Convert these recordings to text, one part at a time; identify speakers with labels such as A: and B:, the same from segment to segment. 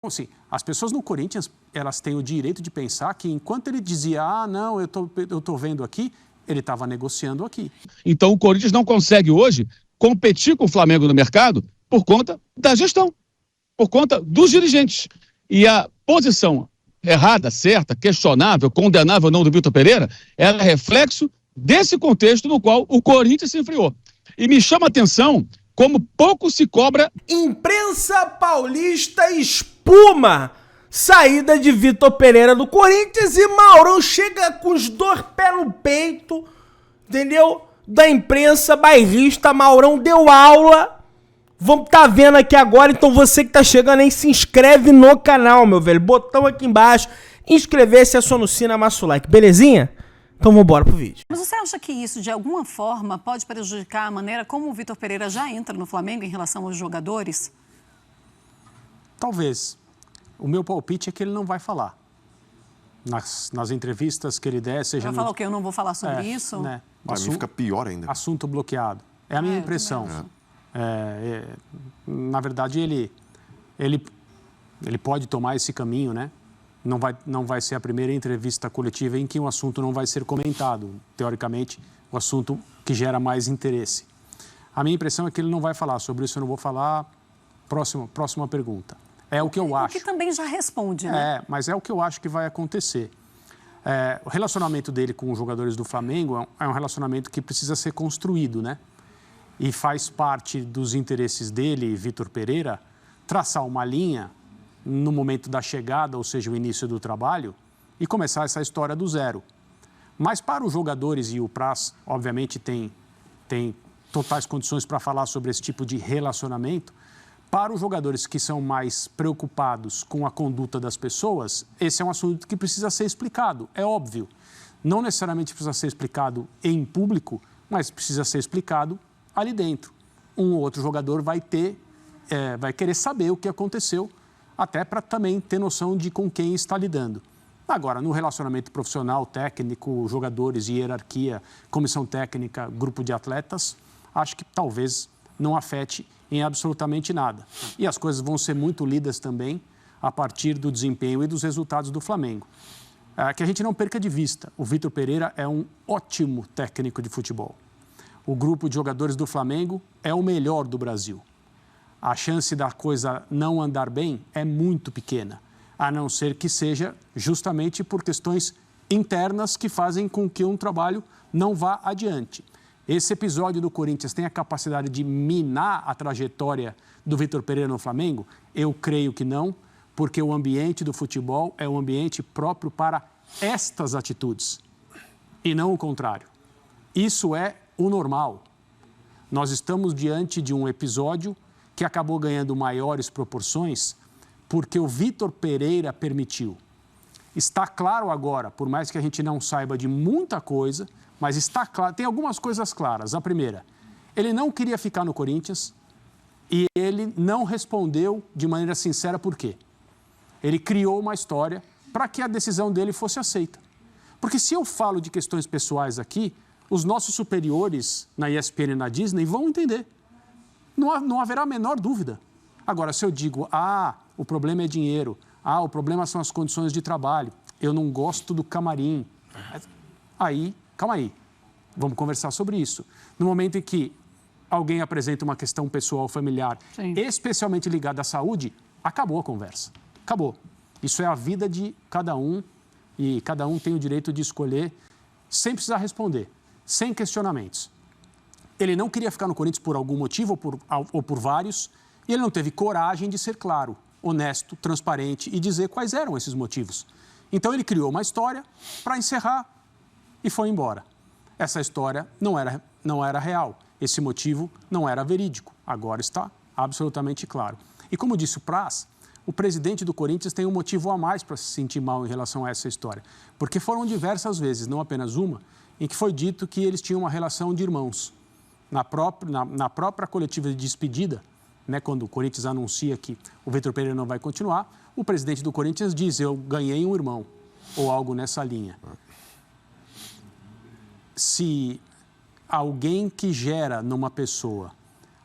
A: Assim, as pessoas no Corinthians, elas têm o direito de pensar que enquanto ele dizia, ah, não, eu tô vendo aqui, ele estava negociando aqui.
B: Então o Corinthians não consegue hoje competir com o Flamengo no mercado por conta da gestão, por conta dos dirigentes. E a posição errada, certa, questionável, condenável ou não do Vitor Pereira, ela é reflexo desse contexto no qual o Corinthians se enfriou. E me chama a atenção como pouco se cobra.
C: Imprensa paulista espuma saída de Vitor Pereira do Corinthians e Maurão chega com os dois pés no peito, entendeu? Da imprensa bairrista. Maurão deu aula. Vamos tá vendo aqui agora, então você que tá chegando aí, se inscreve no canal, meu velho. Botão aqui embaixo, inscrever-se, aciona o sino, amassa o like, belezinha? Então vambora pro vídeo.
D: Mas você acha que isso, de alguma forma, pode prejudicar a maneira como o Vitor Pereira já entra no Flamengo em relação aos jogadores?
A: Talvez. O meu palpite é que ele não vai falar. Nas entrevistas que ele der, seja...
D: Vai falar o quê? Eu não vou falar sobre isso?
A: Né?
E: Para mim fica pior ainda.
A: Assunto bloqueado. É a minha impressão. Na verdade, ele pode tomar esse caminho, né? Não vai ser a primeira entrevista coletiva em que um assunto não vai ser comentado. Teoricamente, o assunto que gera mais interesse. A minha impressão é que ele não vai falar sobre isso, eu não vou falar. Próxima pergunta. É o que eu acho.
D: O que também já responde, né?
A: Mas é o que eu acho que vai acontecer. O relacionamento dele com os jogadores do Flamengo é um relacionamento que precisa ser construído, né? E faz parte dos interesses dele, Vitor Pereira, traçar uma linha no momento da chegada, ou seja, o início do trabalho, e começar essa história do zero. Mas para os jogadores, e o Praz, obviamente, tem totais condições para falar sobre esse tipo de relacionamento, para os jogadores que são mais preocupados com a conduta das pessoas, esse é um assunto que precisa ser explicado, é óbvio. Não necessariamente precisa ser explicado em público, mas precisa ser explicado ali dentro. Um ou outro jogador vai querer saber o que aconteceu, até para também ter noção de com quem está lidando. Agora, no relacionamento profissional, técnico, jogadores, hierarquia, comissão técnica, grupo de atletas, acho que talvez não afete em absolutamente nada. E as coisas vão ser muito lidas também a partir do desempenho e dos resultados do Flamengo. Que a gente não perca de vista, o Vitor Pereira é um ótimo técnico de futebol. O grupo de jogadores do Flamengo é o melhor do Brasil. A chance da coisa não andar bem é muito pequena, a não ser que seja justamente por questões internas que fazem com que um trabalho não vá adiante. Esse episódio do Corinthians tem a capacidade de minar a trajetória do Vitor Pereira no Flamengo? Eu creio que não, porque o ambiente do futebol é um ambiente próprio para estas atitudes e não o contrário. Isso é o normal. Nós estamos diante de um episódio que acabou ganhando maiores proporções porque o Vitor Pereira permitiu. Está claro agora, por mais que a gente não saiba de muita coisa, mas está claro, tem algumas coisas claras. A primeira, ele não queria ficar no Corinthians e ele não respondeu de maneira sincera por quê. Ele criou uma história para que a decisão dele fosse aceita. Porque se eu falo de questões pessoais aqui, os nossos superiores na ESPN e na Disney vão entender. Não haverá a menor dúvida. Agora, se eu digo, o problema é dinheiro, o problema são as condições de trabalho, eu não gosto do camarim, aí, calma aí, vamos conversar sobre isso. No momento em que alguém apresenta uma questão pessoal, familiar, especialmente ligada à saúde, acabou a conversa. Acabou. Isso é a vida de cada um e cada um tem o direito de escolher sem precisar responder, sem questionamentos. Ele não queria ficar no Corinthians por algum motivo ou por vários, e ele não teve coragem de ser claro, honesto, transparente e dizer quais eram esses motivos. Então ele criou uma história para encerrar e foi embora. Essa história não era real, esse motivo não era verídico, agora está absolutamente claro. E como disse o Praz, o presidente do Corinthians tem um motivo a mais para se sentir mal em relação a essa história, porque foram diversas vezes, não apenas uma, em que foi dito que eles tinham uma relação de irmãos. Na própria coletiva de despedida, né, quando o Corinthians anuncia que o Vitor Pereira não vai continuar, o presidente do Corinthians diz, eu ganhei um irmão, ou algo nessa linha. Se alguém que gera numa pessoa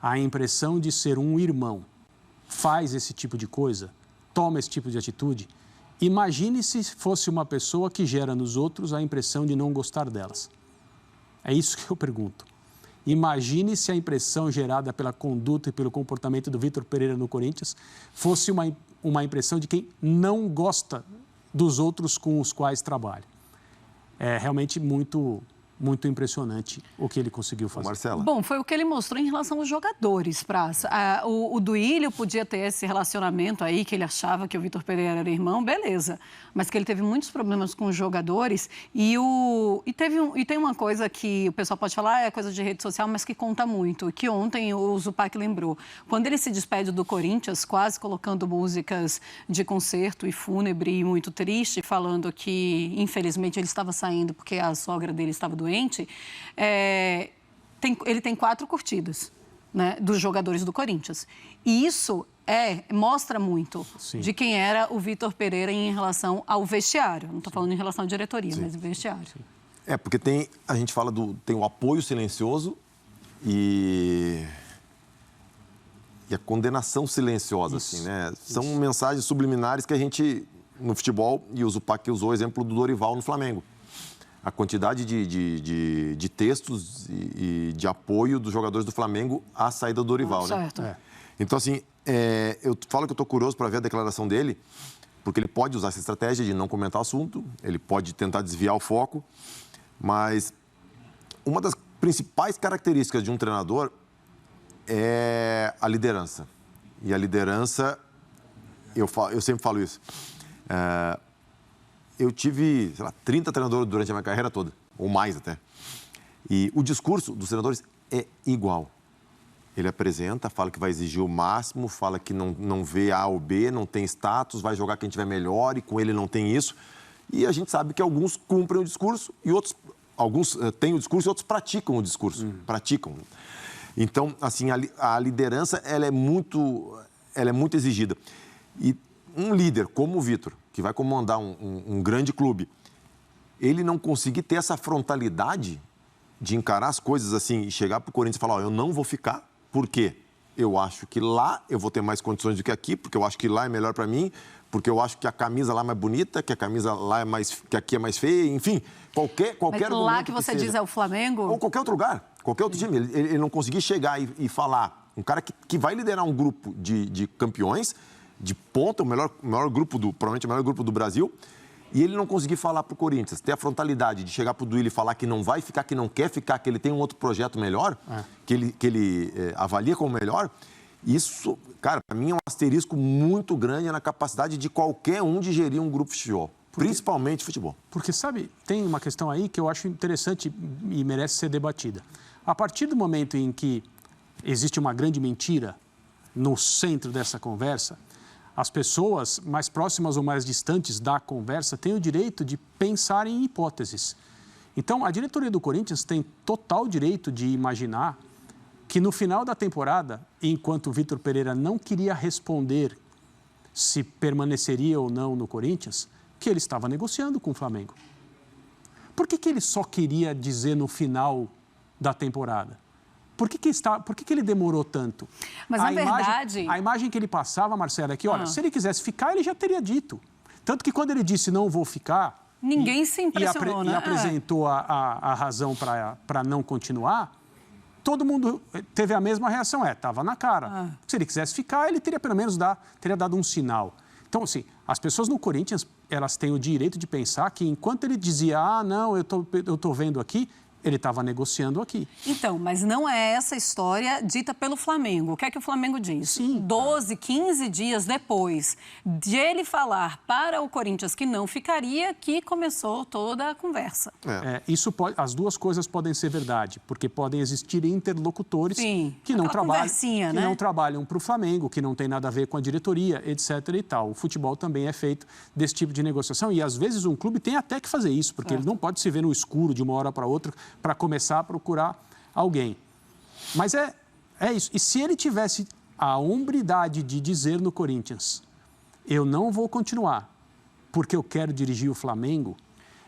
A: a impressão de ser um irmão faz esse tipo de coisa, toma esse tipo de atitude, imagine se fosse uma pessoa que gera nos outros a impressão de não gostar delas. É isso que eu pergunto. Imagine se a impressão gerada pela conduta e pelo comportamento do Vitor Pereira no Corinthians fosse uma impressão de quem não gosta dos outros com os quais trabalha. É realmente muito impressionante o que ele conseguiu fazer.
E: Marcela.
D: Bom, foi o que ele mostrou em relação aos jogadores, Praça. O Duílio podia ter esse relacionamento aí, que ele achava que o Vitor Pereira era irmão, beleza. Mas que ele teve muitos problemas com os jogadores e tem uma coisa que o pessoal pode falar, é coisa de rede social, mas que conta muito, que ontem o Zupac lembrou. Quando ele se despede do Corinthians, quase colocando músicas de concerto e fúnebre e muito triste, falando que, infelizmente, ele estava saindo porque a sogra dele estava doente, ele tem 4 curtidas, né, dos jogadores do Corinthians. E isso mostra muito de quem era o Vitor Pereira em relação ao vestiário. Não estou falando em relação à diretoria, mas ao vestiário.
E: Porque a gente fala tem o apoio silencioso e a condenação silenciosa, assim, né? São mensagens subliminares que a gente, no futebol, e o Zupac usou o exemplo do Dorival no Flamengo. A quantidade de textos e de apoio dos jogadores do Flamengo à saída do Dorival, né?
D: Certo.
E: Então, assim, eu falo que eu estou curioso para ver a declaração dele, porque ele pode usar essa estratégia de não comentar o assunto, ele pode tentar desviar o foco, mas uma das principais características de um treinador é a liderança. E a liderança, eu sempre falo isso, eu tive, 30 treinadores durante a minha carreira toda, ou mais até. E o discurso dos treinadores é igual. Ele apresenta, fala que vai exigir o máximo, fala que não vê A ou B, não tem status, vai jogar quem tiver melhor e com ele não tem isso. E a gente sabe que alguns cumprem o discurso e alguns têm o discurso e outros praticam o discurso. Praticam. Então, assim, a liderança ela é muito exigida. E um líder como o Vitor, que vai comandar um grande clube, ele não conseguir ter essa frontalidade de encarar as coisas assim e chegar para o Corinthians e falar, eu não vou ficar, porque eu acho que lá eu vou ter mais condições do que aqui, porque eu acho que lá é melhor para mim, porque eu acho que a camisa lá é mais bonita, que a camisa lá que aqui é mais feia, enfim, qualquer
D: Mas lá que você diz é o Flamengo?
E: Ou qualquer outro lugar, qualquer outro time. Ele não conseguir chegar e falar, um cara que vai liderar um grupo de campeões, de ponta, provavelmente o melhor grupo do Brasil, e ele não conseguir falar para o Corinthians, ter a frontalidade de chegar para o Duílio e falar que não vai ficar, que não quer ficar, que ele tem um outro projeto melhor, que ele avalia como melhor, isso, cara, para mim é um asterisco muito grande na capacidade de qualquer um de gerir um grupo de futebol, principalmente futebol.
A: Porque, sabe, tem uma questão aí que eu acho interessante e merece ser debatida. A partir do momento em que existe uma grande mentira no centro dessa conversa, as pessoas mais próximas ou mais distantes da conversa têm o direito de pensar em hipóteses. Então, a diretoria do Corinthians tem total direito de imaginar que no final da temporada, enquanto o Vitor Pereira não queria responder se permaneceria ou não no Corinthians, que ele estava negociando com o Flamengo. Por que ele só queria dizer no final da temporada? Por que ele demorou tanto?
D: Mas, na verdade...
A: A imagem que ele passava, Marcela, é que, olha, se ele quisesse ficar, ele já teria dito. Tanto que quando ele disse não vou ficar...
D: Ninguém se impressionou,
A: e apresentou a razão para não continuar, todo mundo teve a mesma reação. Estava na cara. Se ele quisesse ficar, ele teria pelo menos dado um sinal. Então, assim, as pessoas no Corinthians, elas têm o direito de pensar que enquanto ele dizia, não, eu tô vendo aqui... Ele estava negociando aqui.
D: Então, mas não é essa história dita pelo Flamengo. O que é que o Flamengo diz?
A: Sim.
D: 12, 15 dias depois de ele falar para o Corinthians que não ficaria, que começou toda a conversa.
A: As duas coisas podem ser verdade, porque podem existir interlocutores que não trabalham para o Flamengo, que não tem nada a ver com a diretoria, etc. e tal. O futebol também é feito desse tipo de negociação e, às vezes, um clube tem até que fazer isso, porque ele não pode se ver no escuro de uma hora para outra para começar a procurar alguém. Mas é isso. E se ele tivesse a hombridade de dizer no Corinthians, eu não vou continuar porque eu quero dirigir o Flamengo,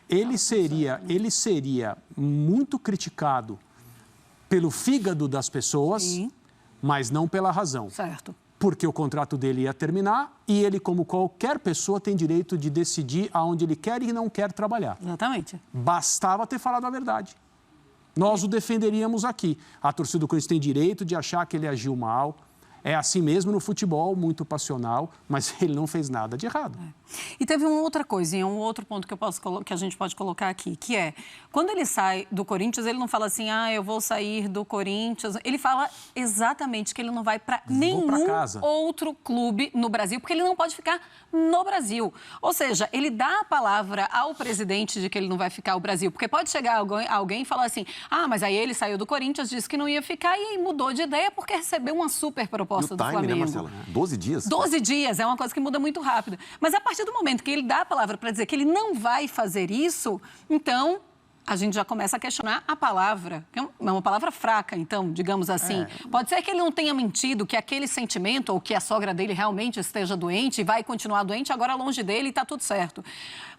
A: ele seria muito criticado pelo fígado das pessoas, mas não pela razão.
D: Certo.
A: porque o contrato dele ia terminar e ele, como qualquer pessoa, tem direito de decidir aonde ele quer e não quer trabalhar.
D: Exatamente.
A: Bastava ter falado a verdade. Nós o defenderíamos aqui. A torcida do Corinthians tem direito de achar que ele agiu mal. É assim mesmo no futebol, muito passional, mas ele não fez nada de errado.
D: E teve uma outra coisinha, um outro ponto que a gente pode colocar aqui, que é, quando ele sai do Corinthians, ele não fala assim, eu vou sair do Corinthians. Ele fala exatamente que ele não vai para nenhum outro clube no Brasil, porque ele não pode ficar no Brasil. Ou seja, ele dá a palavra ao presidente de que ele não vai ficar no Brasil, porque pode chegar alguém e falar assim, mas aí ele saiu do Corinthians, disse que não ia ficar e aí mudou de ideia porque recebeu uma super proposta do Flamengo.
E: Né, Marcela? 12 dias.
D: 12 dias, é uma coisa que muda muito rápido. Mas a partir do momento que ele dá a palavra para dizer que ele não vai fazer isso, então a gente já começa a questionar a palavra. É uma palavra fraca, então, digamos assim. Pode ser que ele não tenha mentido, que aquele sentimento ou que a sogra dele realmente esteja doente e vai continuar doente agora longe dele e está tudo certo.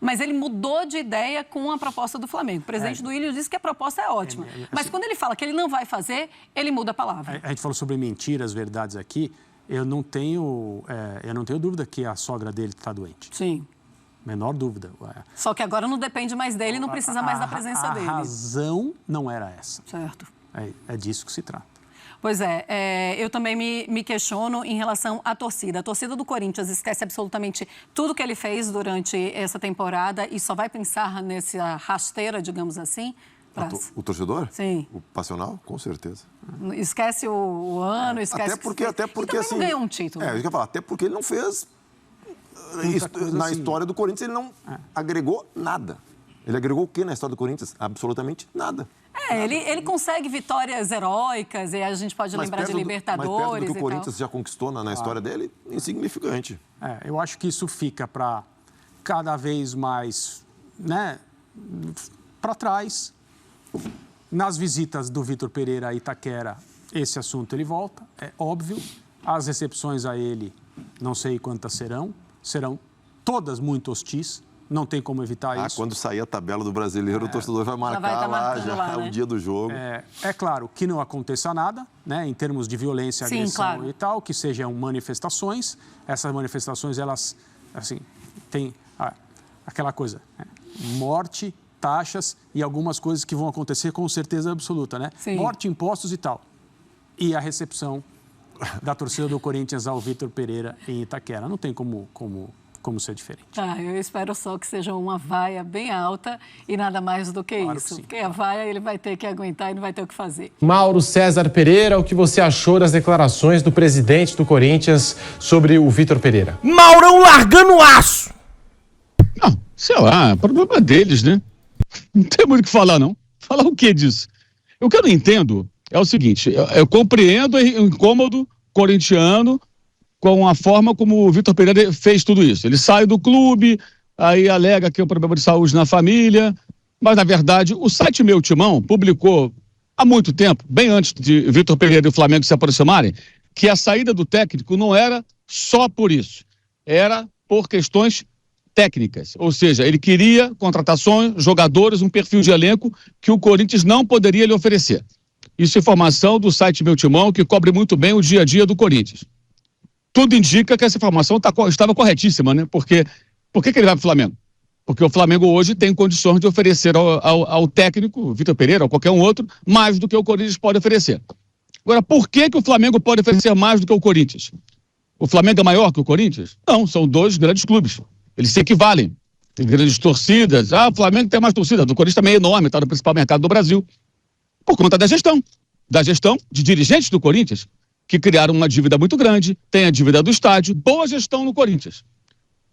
D: Mas ele mudou de ideia com a proposta do Flamengo. O presidente Duílio disse que a proposta é ótima. Mas quando ele fala que ele não vai fazer, ele muda a palavra.
A: A gente falou sobre mentiras, verdades aqui. Eu não tenho dúvida que a sogra dele está doente.
D: Sim.
A: Menor dúvida.
D: Só que agora não depende mais dele, não precisa mais da presença dele.
A: A razão não era essa.
D: Certo.
A: É disso que se trata.
D: Pois eu também me questiono em relação à torcida. A torcida do Corinthians esquece absolutamente tudo que ele fez durante essa temporada e só vai pensar nessa rasteira, digamos assim.
E: O torcedor?
D: Sim.
E: O passional? Com certeza.
D: Esquece o ano, esquece
E: até porque
D: assim, não ganhou um título.
E: Eu ia falar, até porque ele não fez... Na história do Corinthians, ele não agregou nada. Ele agregou o quê na história do Corinthians? Absolutamente nada.
D: Ele consegue vitórias heróicas, e a gente pode lembrar de Libertadores
E: mas perto do que o Corinthians já conquistou na história dele, insignificante.
A: Eu acho que isso fica para cada vez mais, para trás. Nas visitas do Vitor Pereira a Itaquera, esse assunto ele volta, é óbvio. As recepções a ele, não sei quantas serão todas muito hostis, não tem como evitar isso.
E: Quando sair a tabela do Brasileiro, o torcedor vai marcar o dia do jogo.
A: É claro que não aconteça nada, em termos de violência, agressão e tal, que sejam manifestações. Essas manifestações, elas, assim, têm aquela coisa, morte, taxas e algumas coisas que vão acontecer com certeza absoluta,
D: Sim.
A: Morte, impostos e tal. E a recepção da torcida do Corinthians ao Vitor Pereira em Itaquera. Não tem como ser diferente.
D: Eu espero só que seja uma vaia bem alta e nada mais do que
A: claro
D: isso.
A: Que sim,
D: porque a vaia ele vai ter que aguentar e não vai ter o que fazer.
F: Mauro César Pereira, o que você achou das declarações do presidente do Corinthians sobre o Vitor Pereira?
C: Maurão largando aço!
B: Não, sei lá, problema deles, né? Não tem muito o que falar, não. Falar o que disso? O que eu não entendo é o seguinte, eu compreendo o incômodo corintiano com a forma como o Vitor Pereira fez tudo isso. Ele sai do clube, aí alega que é um problema de saúde na família, mas, na verdade, o site Meu Timão publicou há muito tempo, bem antes de Vitor Pereira e o Flamengo se aproximarem, que a saída do técnico não era só por isso, era por questões técnicas, ou seja, ele queria contratações, jogadores, um perfil de elenco que o Corinthians não poderia lhe oferecer. Isso é informação do site Meu Timão, que cobre muito bem o dia a dia do Corinthians. Tudo indica que essa informação estava corretíssima, né? Por que ele vai para o Flamengo? Porque o Flamengo hoje tem condições de oferecer ao técnico, Vitor Pereira, ou qualquer um outro, mais do que o Corinthians pode oferecer. Agora, por que o Flamengo pode oferecer mais do que o Corinthians? O Flamengo é maior que o Corinthians? Não, são dois grandes clubes. Eles se equivalem. Tem grandes torcidas. O Flamengo tem mais torcida. O Corinthians também é enorme, está no principal mercado do Brasil. Por conta da gestão de dirigentes do Corinthians, que criaram uma dívida muito grande, tem a dívida do estádio, boa gestão no Corinthians.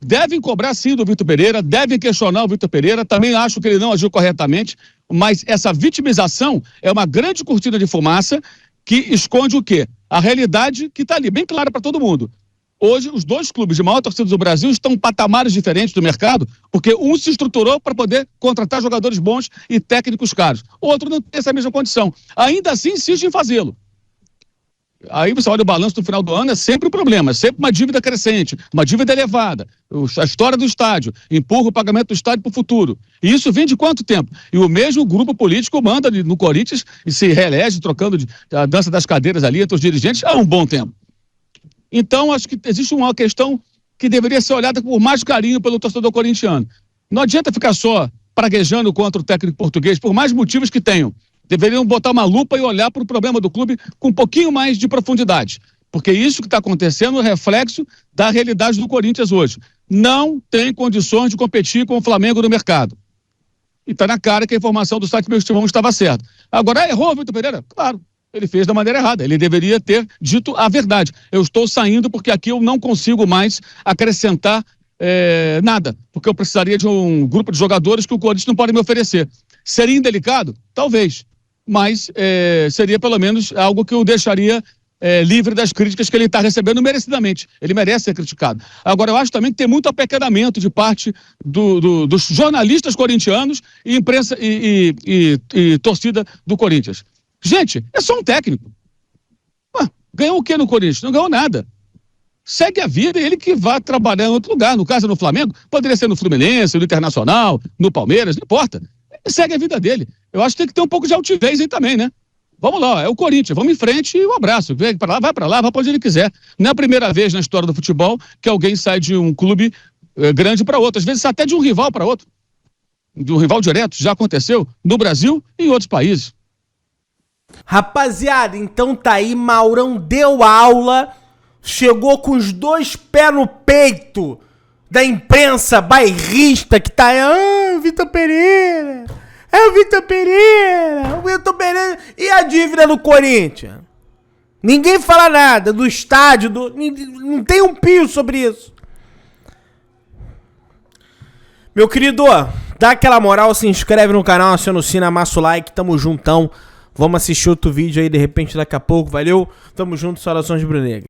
B: Devem cobrar sim do Vitor Pereira, devem questionar o Vitor Pereira, também acho que ele não agiu corretamente, mas essa vitimização é uma grande cortina de fumaça que esconde o quê? A realidade que está ali, bem clara para todo mundo. Hoje, os dois clubes de maior torcida do Brasil estão em patamares diferentes do mercado, porque um se estruturou para poder contratar jogadores bons e técnicos caros. O outro não tem essa mesma condição. Ainda assim, insiste em fazê-lo. Aí você olha o balanço no final do ano, é sempre um problema, é sempre uma dívida crescente, uma dívida elevada. A história do estádio, empurra o pagamento do estádio para o futuro. E isso vem de quanto tempo? E o mesmo grupo político manda no Corinthians e se reelege, trocando a dança das cadeiras ali entre os dirigentes há um bom tempo. Então, acho que existe uma questão que deveria ser olhada com mais carinho pelo torcedor corintiano. Não adianta ficar só praguejando contra o técnico português, por mais motivos que tenham. Deveriam botar uma lupa e olhar para o problema do clube com um pouquinho mais de profundidade. Porque isso que está acontecendo é reflexo da realidade do Corinthians hoje. Não tem condições de competir com o Flamengo no mercado. E está na cara que a informação do site Meu Estimão estava certa. Agora, errou o Vitor Pereira? Claro, ele fez da maneira errada. Ele deveria ter dito a verdade. Eu estou saindo porque aqui eu não consigo mais acrescentar nada. Porque eu precisaria de um grupo de jogadores que o Corinthians não pode me oferecer. Seria indelicado? Talvez. Mas seria pelo menos algo que eu deixaria livre das críticas que ele está recebendo merecidamente. Ele merece ser criticado. Agora, eu acho também que tem muito apequenamento de parte dos jornalistas corintianos e imprensa e torcida do Corinthians. Gente, é só um técnico. Ganhou o quê no Corinthians? Não ganhou nada. Segue a vida e ele que vai trabalhar em outro lugar. No caso, no Flamengo, poderia ser no Fluminense, no Internacional, no Palmeiras, não importa. Ele segue a vida dele. Eu acho que tem que ter um pouco de altivez aí também, né? Vamos lá, é o Corinthians, vamos em frente e um abraço. Vai pra lá, vai pra onde ele quiser. Não é a primeira vez na história do futebol que alguém sai de um clube grande para outro. Às vezes até de um rival para outro. De um rival direto, já aconteceu no Brasil e em outros países.
C: Rapaziada, então tá aí, Maurão deu aula, chegou com os 2 pés no peito da imprensa bairrista que tá aí, Vitor Pereira, o Vitor Pereira, e a dívida do Corinthians? Ninguém fala nada do estádio, não tem um pio sobre isso. Meu querido, dá aquela moral, se inscreve no canal, aciona o sino, amassa o like, tamo juntão. Vamos assistir outro vídeo aí, de repente, daqui a pouco, valeu? Tamo junto, saudações Brunegras.